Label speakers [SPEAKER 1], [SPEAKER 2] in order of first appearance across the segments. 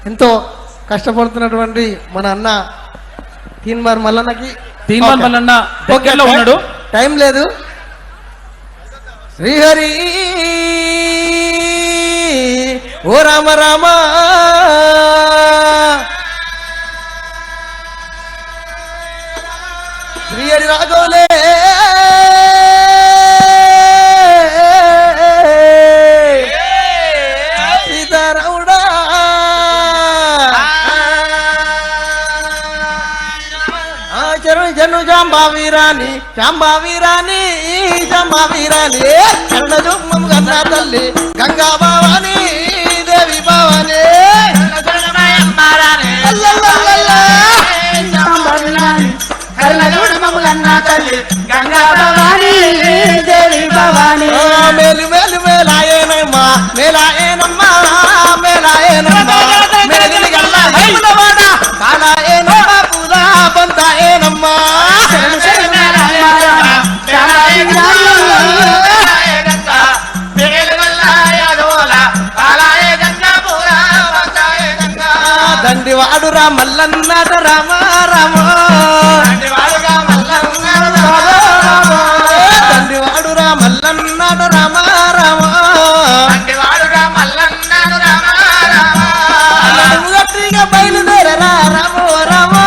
[SPEAKER 1] ఎంతో కష్టపడుతున్నటువంటి మన అన్న తీన్మార్ మల్లన్నకి
[SPEAKER 2] మల్లన్న దగ్గరలో ఉన్నాడు.
[SPEAKER 1] టైం లేదు. శ్రీహరి ఓ రామ రామ శ్రీహరి రాఘవులే సీతారాముడా జను జాంబావీరాని జాంబావీరాని జాంబావీరాని కరుణజుమ్మం కన్నా తల్లి గంగా భవాని దేవి భవాని మేలు మేలు మేలాయేనమ్మా మేలాయేనమ్మా మేలాయేనమ్మా మేలిని గల్లా కాలాయేనమ్మా పూలా బంతాయేనమ్మా దండివాడు రామల్లన్నాట రామ రామ దండివాడు రామల్లన్నాట రామ రామ గట్టిగా బయలుదేరరా రామో రామో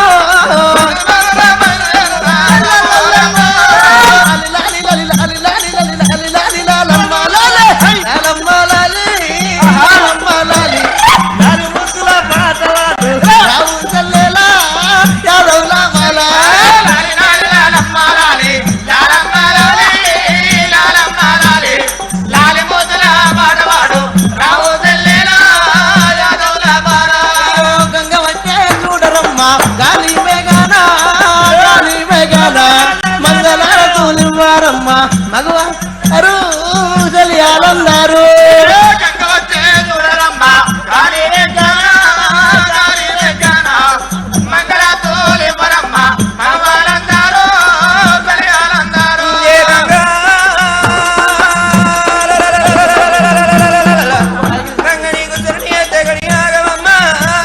[SPEAKER 1] మగవా అరు తెలియాలన్నారు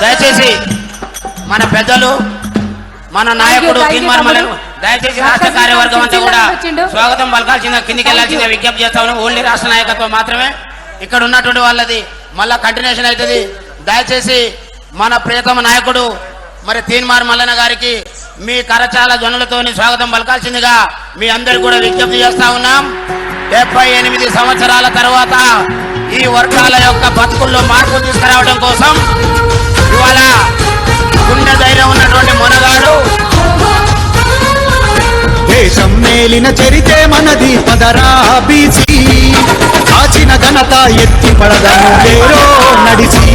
[SPEAKER 3] దయచేసి మన పెద్దలు మన నాయకుడు తీన్మార్ మల్లన్న దయచేసి రాష్ట్ర కార్యవర్గం అంతా కూడా స్వాగతం పలకాల్సిందిగా కిందికి వెళ్లాల్సిందిగా విజ్ఞప్తి చేస్తా ఉన్నాం. ఓన్లీ రాష్ట్ర నాయకత్వం మాత్రమే ఇక్కడ ఉన్నటువంటి వాళ్ళది మళ్ళా కంటిన్యూషన్ అవుతుంది. దయచేసి మన ప్రియతమ నాయకుడు మరి తీన్మార్ మల్లన్న గారికి మీ కరచాల ధ్వనులతోని స్వాగతం పలకాల్సిందిగా మీ అందరికి కూడా విజ్ఞప్తి చేస్తా ఉన్నాం. 78 సంవత్సరాల తర్వాత ఈ వర్గాల యొక్క బతుకుల్లో మార్పు తీసుకురావడం కోసం ఇవాళ గుండె ధైర్యం ఉన్నటువంటి మొనగాడు
[SPEAKER 4] దేశం మేలిన చరితే మనది పదరా బీసీ కాచిన ఘనత ఎత్తి పడదను లేరో నడిచి